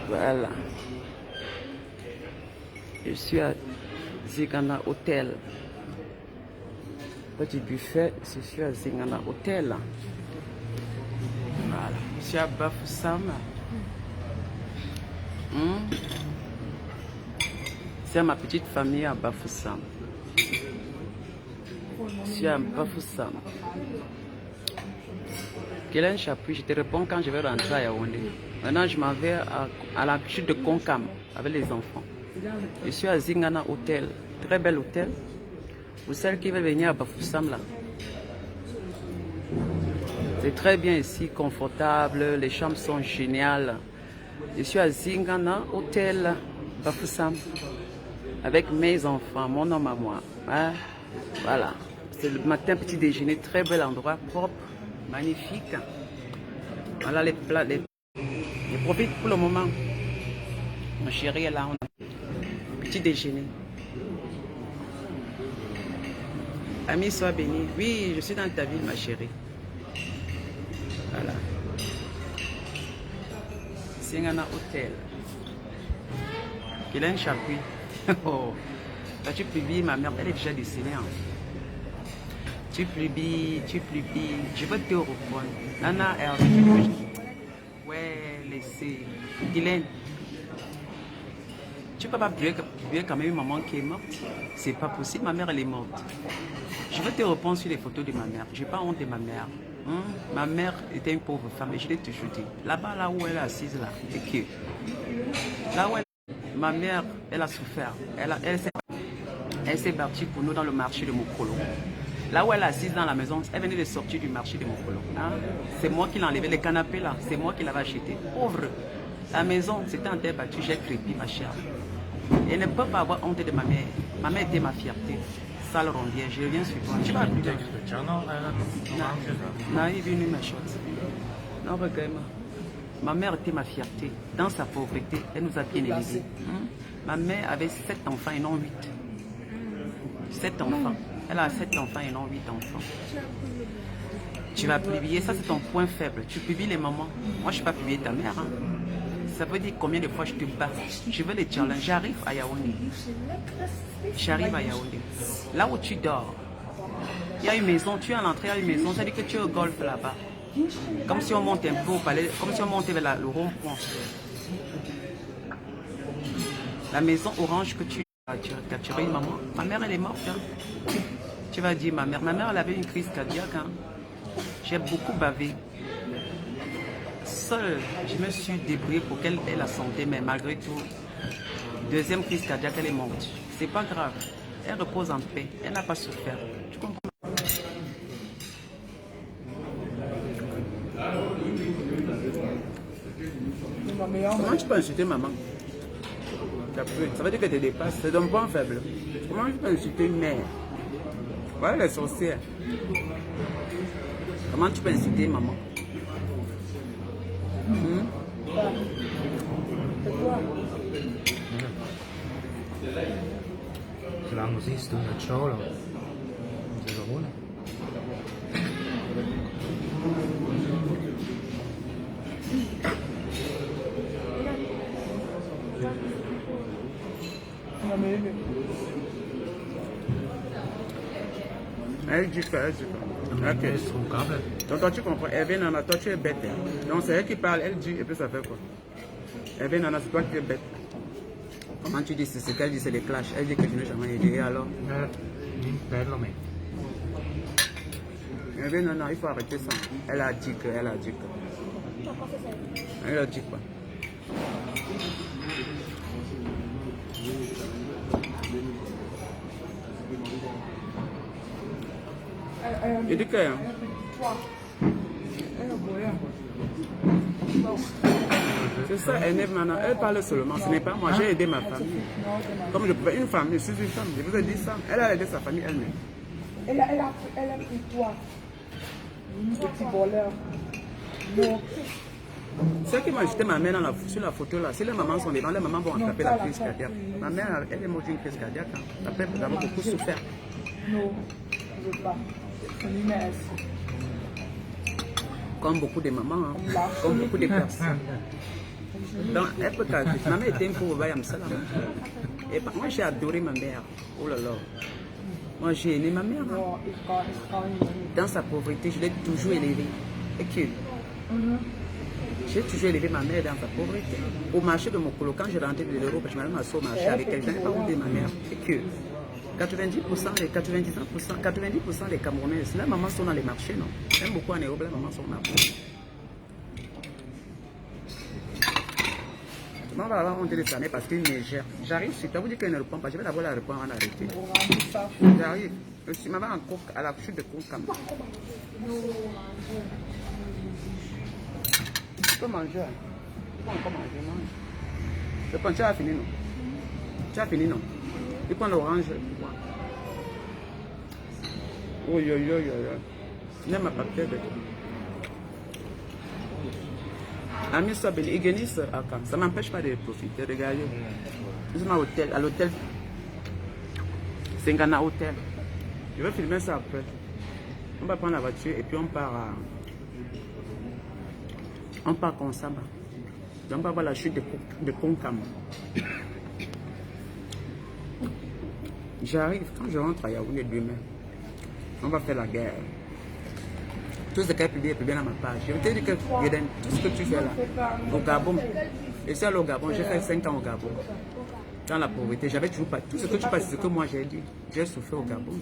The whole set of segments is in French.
Voilà. Je suis à Zingana Hotel. Petit buffet, je suis à Zingana Hotel. Voilà. Je suis à Bafoussam. C'est ma petite famille à Bafoussam. Je suis à Bafoussam. Kelen Chapuis, je te réponds quand je vais rentrer à Yaoundé. Maintenant, je m'en vais à la chute de Konkam avec les enfants. Je suis à Zingana Hotel. Très bel hôtel. Pour celles qui veulent venir à Bafoussam là. C'est très bien ici, confortable. Les chambres sont géniales. Je suis à Zingana Hotel Bafoussam avec mes enfants, mon homme à moi. Hein? Voilà. C'est le matin, petit déjeuner, très bel endroit, propre, magnifique. Voilà les plats. Je profite pour le moment. Ma chérie est là. Petit déjeuner. Ami, sois béni. Oui, je suis dans ta ville, ma chérie. Voilà. Zingana Hotel. Kelen Chapuis. Oh. Quand tu publies, ma mère, elle est déjà décédée. Hein. Tu publies. Je veux te reprendre. Nana, Hervé, ouais, laissez. Guylaine, tu peux pas publier quand même une maman qui est morte. C'est pas possible, ma mère elle est morte. Je veux te répondre sur les photos de ma mère. J'ai pas honte de ma mère. Ma mère était une pauvre femme et je l'ai toujours dit. Là-bas, là où elle est assise là, et que là où ma mère, elle a souffert. Elle s'est battue pour nous dans le marché de Mokolo. Là où elle est assise dans la maison, elle venait de sortir du marché de Mokolo. Hein? C'est moi qui l'ai enlevé, les canapés là, c'est moi qui l'avais acheté. Pauvre. La maison, c'était en terre battue, j'ai crépi ma chère. Elle ne peut pas avoir honte de ma mère. Ma mère était ma fierté. Sale rondière, je reviens sur toi. Tu vas plus. Non, il est venu ma chose. Non, regarde-moi. Ma mère était ma fierté. Dans sa pauvreté, elle nous a bien élevés. Ma mère avait 7 enfants et non 8. 7 enfants. Elle a 7 enfants et non 8 enfants. Tu vas publier, ça c'est ton point faible. Tu publies les mamans. Moi, je ne suis pas publier ta mère. Hein. Ça veut dire combien de fois je te bats. Je veux les challenges. J'arrive à Yaoundé. J'arrive à Yaoundé. Là où tu dors, il y a une maison. Tu es à l'entrée, il y a une maison. Ça veut dire que tu es au golf là-bas. Comme si on monte un peu au palais, comme si on montait vers le rond-point. La maison orange que tu as capturé une maman. Ma mère, elle est morte. Hein. Tu vas dire ma mère. Ma mère, elle avait une crise cardiaque. Hein. J'ai beaucoup bavé. Seule, je me suis débrouillée pour qu'elle ait la santé, mais malgré tout, deuxième crise cardiaque, elle est morte. C'est pas grave. Elle repose en paix. Elle n'a pas souffert. Tu comprends? Comment tu peux insulter maman? Ça veut dire que tu dépasses. C'est un point faible. Comment tu peux insulter une mère? Voilà les sorcières. Comment tu peux insulter maman? Solange es ist und nicht schauen. Das ist ohne. Elle dit que, ok. Donc toi tu comprends, Hervé Nana, toi tu es bête. Hein. Donc c'est elle qui parle, elle dit, et puis ça fait quoi? Hervé Nana, c'est toi qui es bête. Comment tu dis, c'est ce qu'elle dit, c'est les clashs. Elle dit que tu n'as jamais aidé, et alors? Hervé Nana, il faut arrêter ça. Elle a dit que. Elle a dit quoi? Il dit que... C'est ça, elle parle seulement, ce n'est pas moi, j'ai aidé ma famille. Comme je pouvais, une famille, je suis une femme, je vous ai dit ça. Elle a aidé sa famille elle-même. Elle a pris toi, petit voleur. Non. Ceux qui m'ont ajouté ma mère sur la photo là, si les mamans sont devant, les mamans vont attraper la crise cardiaque. Ma mère, elle est morte d'une crise cardiaque. Hein. Après, nous avons beaucoup souffert. Non, je ne veux pas. Comme beaucoup de mamans, hein. Comme beaucoup de personnes. Donc, elle peut caricaturer. Ma mère était une pauvre, et moi, j'ai adoré ma mère. Oh là là. Moi, j'ai aimé ma mère. Hein. Ja, ich kann nicht. Dans sa pauvreté, je l'ai toujours élevée. Et que j'ai toujours élevé ma mère dans sa pauvreté. Au marché de mon colo, quand je rentrais de l'Europe, je m'allais m'asseoir au marché avec elle. Je n'avais pas honte de ma mère. Et que 90% des Camerounais, la maman sont dans les marchés, non? Même beaucoup en Europe, la maman sont dans les marchés. On va avoir honte de ça parce qu'il me gère. J'arrive, si tu as vous dit qu'elle ne répond pas, je vais d'abord la répondre en arrêter. J'arrive. Je suis maman en coque à la chute de Concam. Tu peux manger. Tu peux encore manger, mange. Le pain, tu as fini, non? Tu as fini, non? Tu prends l'orange. Oh, yo, yo, yo, yo. N'aime ma papier de tout. Ami Sabine, Igenis, ça ne m'empêche pas de profiter. Regardez. Nous sommes à l'hôtel. C'est un Ghana hôtel. Je vais filmer ça après. On va prendre la voiture et puis on part comme ça. On va voir la chute de Concam. J'arrive, quand je rentre à Yaoundé demain, on va faire la guerre. Tout ce qui est publié dans ma page. Je vais te dire que Yeden, tout ce que tu fais là, au Gabon, et c'est au Gabon, j'ai fait 5 ans au Gabon. Dans la pauvreté, j'avais toujours pas. Tout ce que tu passes, c'est ce que moi j'ai dit. J'ai souffert au Gabon.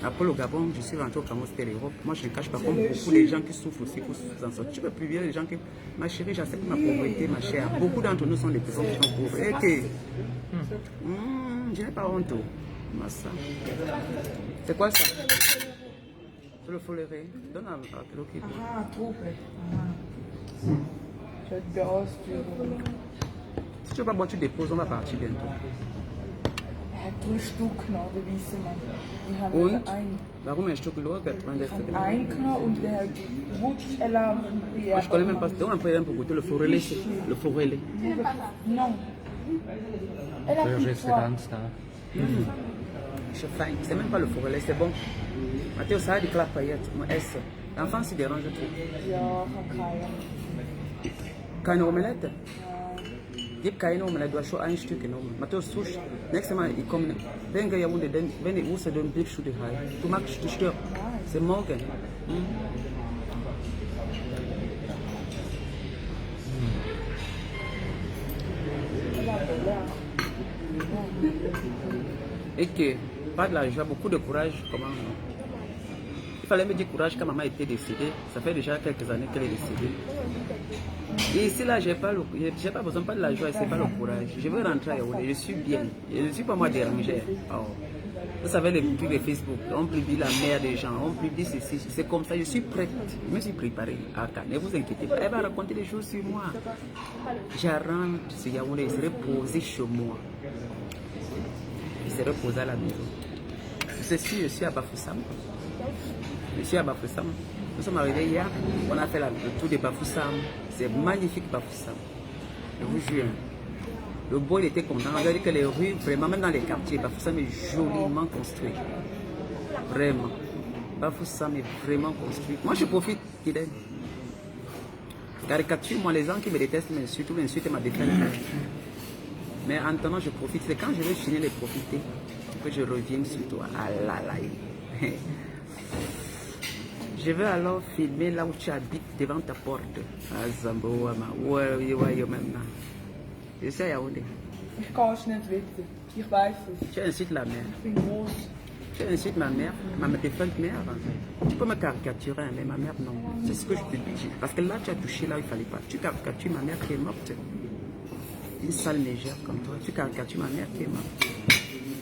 Après le Gabon, je suis rentré au Cameroun, c'était l'Europe. Moi, je ne cache pas comme beaucoup de gens qui souffrent aussi pour s'en sortir. Tu peux plus les gens qui. Ma chérie, j'accepte ma pauvreté, ma chère. Beaucoup d'entre nous sont des personnes qui sont pauvres. Et que. Je n'ai pas honte. C'est quoi ça? C'est le foléré. Donne à l'autre. Ah, trop. J'adore ce que Si tu veux pas boire, tu déposes, on va partir bientôt. 3 Stück noch, der weiße Mann. Ich habe Und? einen. Warum ein Stück Lohr? Einen genommen und der Wutsch, Moi, je connais même pas. On a pris un peu goûter le forêt. Le forêt. Non. Elle a pris quoi? Je faim. C'est même pas le forêt, c'est bon. Mathieu, ça a des claques paillettes. Mon S. L'enfant s'y dérange trop. Ja, ich habe keine. Keine Omelette? Gib keine Omelette, du hast schon ein Stück genommen. Matthäus, susch. Nächstes Mal, ich komme. Wenn ich Yaoundé, wenn ich wusste, dann blieb du daheim. Du magst dich stören. C'est morgen. Et que, pas de l'argent, beaucoup de courage, comment? Il fallait me dire courage quand maman était décédée. Ça fait déjà quelques années qu'elle est décédée. Et ici, là, j'ai pas besoin pas de la joie, c'est pas le courage. Je veux rentrer à Yaoundé, je suis bien. Je ne suis pas moi dérangé. Oh. Vous savez, les trucs de Facebook, on publie la mère des gens, on publie ceci, c'est comme ça. Je suis prête, je me suis préparée. Ne vous inquiétez pas, elle va raconter des choses sur moi. Je rentre sur Yaoundé, il serait posé chez moi. Il serait posé à la maison. Je suis à Bafoussam. Je suis à Bafoussam. Nous sommes arrivés hier, on a fait le tour de Bafoussam. C'est magnifique Bafoussam. Je vous jure. Le boy était content. Regardez que les rues, vraiment, même dans les quartiers, Bafoussam est joliment construit. Vraiment. Bafoussam est vraiment construit. Moi, je profite, Kiden. Caricature, moi, les gens qui me détestent m'insultent ou m'insultent ma défaite. Mais en attendant, je profite. C'est quand je vais finir de profiter que je reviens sur toi. Ah là là. Je vais alors filmer là où tu habites devant ta porte. À Zamboama. Ouais, maintenant. Je sais à Yaoundé. Ich kann es nicht wissen. Ich weiß es. Tu incites la mère. Ich bin groß. Tu incites ma mère, ma défunte mère. Tu peux me caricaturer, mais ma mère non. C'est ce que je te dis. Parce que là, tu as touché là où il ne fallait pas. Tu caricatures ma mère qui est morte. Une sale légère comme toi. Tu caricatures ma mère qui est morte.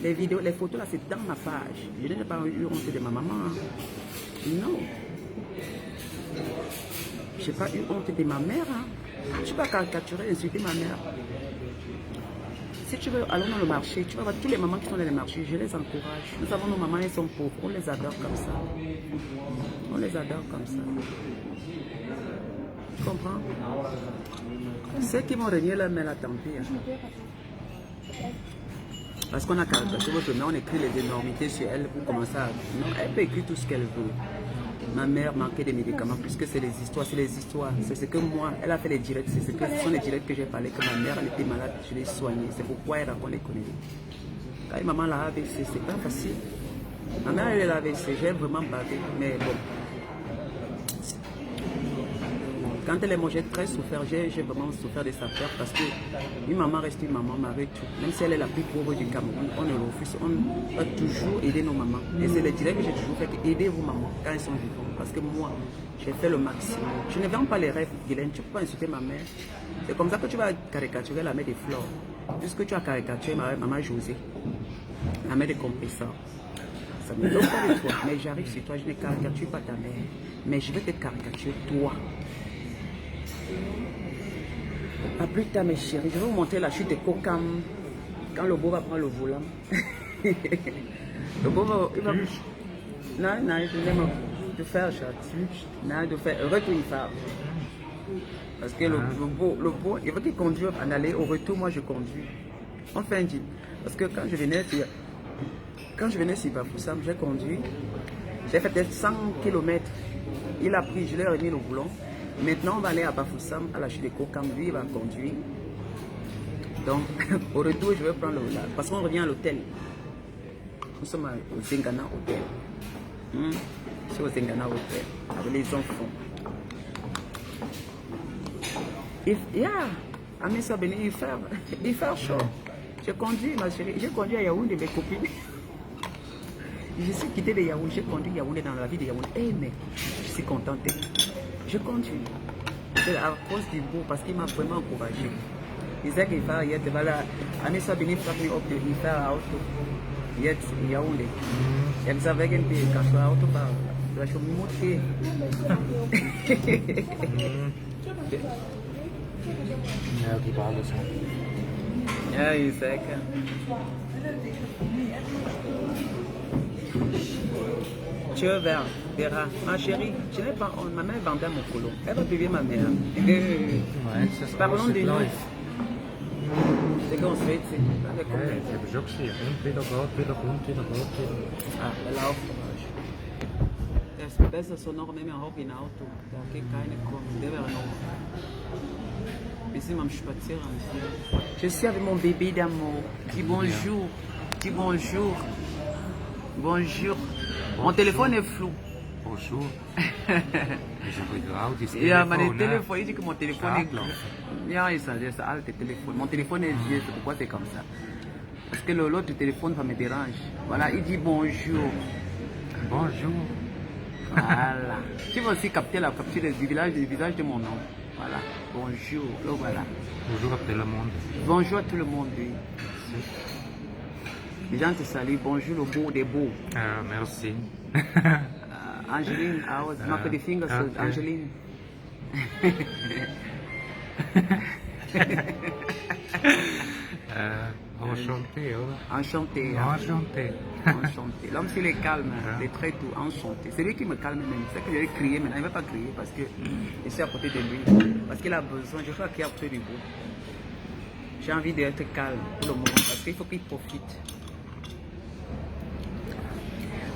Les vidéos, les photos là, c'est dans ma page. Je n'ai pas eu honte de ma maman. Non. Je n'ai pas eu honte de ma mère. Tu vas caricaturer, insulter ma mère. Si tu veux, allons dans le marché, tu vas voir tous les mamans qui sont dans les marchés, je les encourage. Nous avons nos mamans, elles sont pauvres, on les adore comme ça. On les adore comme ça. Tu comprends? Ceux qui vont renier leur mère, là, tant pis. Parce qu'on a caricaturé votre mère, on écrit les énormités sur elle pour commencer à... Non, elle peut écrire tout ce qu'elle veut. Ma mère manquait des médicaments puisque c'est les histoires, c'est ce que moi, elle a fait les directs, ce sont les directs que j'ai parlé, que ma mère elle était malade, je l'ai soignée, c'est pourquoi elle raconte les conneries. Quand maman l'a AVC, c'est pas facile. Ma mère elle a l'AVC, j'ai vraiment bavé, mais bon. Quand elle est morte, j'ai très souffert, j'ai vraiment souffert de sa perte parce que une maman reste une maman, malgré tout. Même si elle est la plus pauvre du Cameroun, on le refuse, on va toujours aider nos mamans. Et c'est le direct que j'ai toujours fait, aider vos mamans quand elles sont vivantes. Parce que moi, j'ai fait le maximum. Je ne vends pas les rêves, Guylaine, tu ne peux pas insulter ma mère. C'est comme ça que tu vas caricaturer la mère des fleurs. Puisque tu as caricaturé ma maman José, la mère des compresseurs. Ça ne me donne pas de toi, mais j'arrive sur toi, je ne caricature pas ta mère. Mais je vais te caricaturer toi. A plus tard mes chéris, je vais vous montrer la chute de Kokam quand le beau va prendre le volant. Le beau va... Non, non, je vais me faire chat. Non, de faire retour il fait. Parce que le beau, il va qu'il conduise en aller, au retour moi je conduis. On fait un deal. Parce que quand je venais sur Bafoussam, j'ai conduit, j'ai fait peut-être 100 km. Il a pris, je lui ai remis le volant. Maintenant, on va aller à Bafoussam, à la chute de Kokam. Lui, il va conduire. Donc, au retour, je vais prendre le volant. Parce qu'on revient à l'hôtel. Nous sommes au Zengana Hotel. Je suis au Zengana Hotel, avec les enfants. Ami Sabine, il fait chaud. Je conduis, ma chérie. J'ai conduit à Yaoundé, mes copines. Je suis quitté de Yaoundé. J'ai conduit Yaoundé dans la vie de Yaoundé. Eh, mais je suis contente. Je conduis. C'est à cause du beau, parce qu'il m'a vraiment encouragé. Il disait qu'il va y être, voilà, Ami Sabine frappe il fait à auto. Il y a Yaoundé. Il savait qu'il y a un auto par. Je vais me montrer. Qui parle de ça. Ah, il sait que. Tu verras. Ma chérie, je n'ai pas honte. Ma mère vendait mon colo. Elle va payer ma mère. Parlons de nous. C'est qu'on se fait, c'est. Ich habe schon gesehen. Entweder geht, wieder kommt, wieder geht, wieder. Ah, ela aufgewacht. Besser so noch mit mir hoch in Auto. Da geht keine kommen. Der wäre noch. Wir sind am Spazieren. Je suis avec mon bébé d'amour. Dis bonjour. Dis bonjour. Bonjour. Mon téléphone est flou. Bonjour. Je regarde das Ja, Telefon. mein Telefon, ich dis que mon téléphone est... Ja, c'est alt téléphone. Mon téléphone est vieux, c'est pourquoi c'est comme ça. Parce que l'autre téléphone, ça me dérange. Voilà, il dit bonjour. Bonjour. Voilà. Tu vas aussi capter la capture du visage de mon nom. Voilà. Bonjour. Donc voilà. Bonjour à tout le monde. Bonjour à tout le monde. Oui. Les gens te saluent. Bonjour le beau des beaux. Merci. Angeline, I was making the fingers to okay. Angeline. Enchanté, oder? Enchanté. Enchanté. Enchanté. L'homme, s'il est calme, il est très doux, enchanté. C'est lui qui me calme même. C'est que je vais crier maintenant. Il ne va pas crier parce que je suis à côté de lui. Parce qu'il a besoin. Je crois qu'il y a à côté du beau. J'ai envie d'être calme pour le moment parce qu'il faut qu'il profite.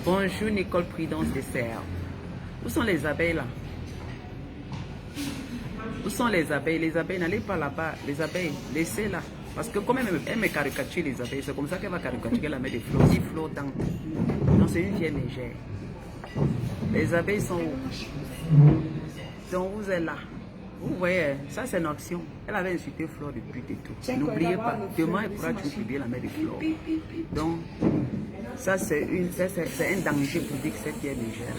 Bonjour Nicole Prudence Dessert. Où sont les abeilles là? Où sont les abeilles? Les abeilles, n'allez pas là-bas. Les abeilles, laissez-la. Parce que comme elle me caricature les abeilles, c'est comme ça qu'elle va caricaturer la mère des fleurs. Il flottant. Non, c'est une vieille légère. Les abeilles sont où? Donc vous êtes là. Vous voyez, ça c'est une action. Elle avait insulté Flore de pute et tout. N'oubliez pas, demain elle pourra toujours publier la mère de Flore. Donc, ça c'est un danger public, cette vieille légère.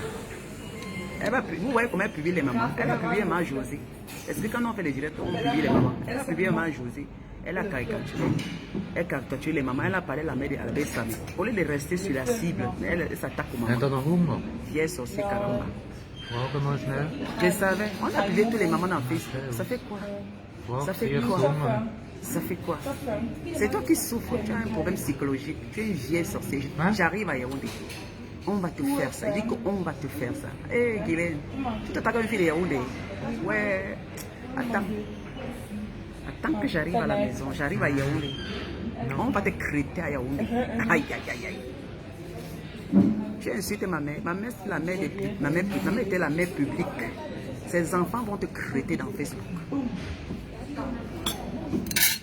Vous voyez comment elle publie les mamans. Elle a publié ma José. Est-ce que quand on fait les directs, on publie les mamans? Elle a publié ma José. Elle a caricaturé. Elle caricature les mamans. Elle a parlé de la mère de Albert Sami. Au lieu de rester sur la cible, elle s'attaque aux mamans. Hat er noch Hunger? Vieille sorcière caramba. Warte mal schnell. Je savais. On a publié tous les mamans dans Facebook. Ça fait quoi? Ça fait quoi? Ça fait quoi? C'est toi qui souffres. Tu as un problème psychologique. Tu es une vieille sorcière. J'arrive à Yaoundé. On va te faire ça. Il dit qu'on va te faire ça. Hé, Guylaine, tu t'attaques à une fille de Yaoundé. Ouais. Attends. Attends que j'arrive à la maison. J'arrive à Yaoundé. On va te crêter à Yaoundé. Aïe, aïe, aïe, aïe. Tu insultes ma mère. Ma mère, c'est la mère des publics. Ma mère était la mère publique. Ses enfants vont te crêter dans Facebook.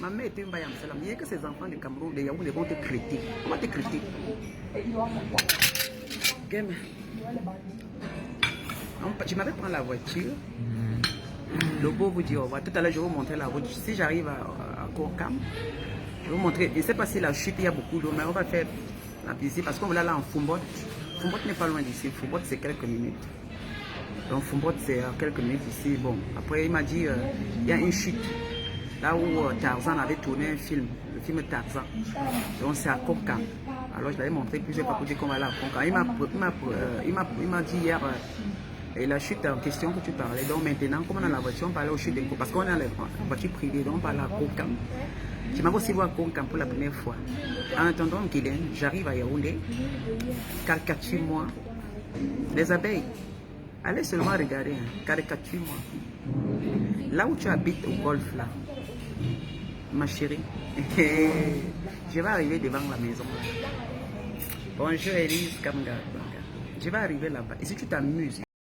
Ma mère était une baille en salam. Il y a que ses enfants de Cameroun, de Yaoundé vont te crêter. Comment te crêter? Game. Tu m'avais pris la voiture. Le beau vous dit au revoir. Tout à l'heure, je vais vous montrer la route. Si j'arrive à Korkam, je vais vous montrer. Je ne sais pas si la chute, il y a beaucoup d'eau, mais on va faire la visite parce qu'on va là en Fumbot. Fumbot n'est pas loin d'ici. Fumbot, c'est quelques minutes. Donc, Fumbot, c'est à quelques minutes ici. Bon, après, il m'a dit il y a une chute. Là où Tarzan avait tourné un film, le film Tarzan. Donc, c'est à Korkam. Alors, je l'avais montré plusieurs fois pour dire qu'on va là à Korkam. Il m'a dit hier. Et la chute en question que tu parlais, donc maintenant, comme on a la voiture, on parlait aux chutes parce qu'on a la voiture privée, donc on parle à Korkam. Je m'avais aussi vu à Korkam pour la première fois. En attendant, Guilaine, j'arrive à Yaoundé, caricature-moi les abeilles. Allez seulement regarder, caricature-moi. Là où tu habites au golf, là, ma chérie, je vais arriver devant la maison. Bonjour Elise Kamga. Je vais arriver là-bas. Et si tu t'amuses,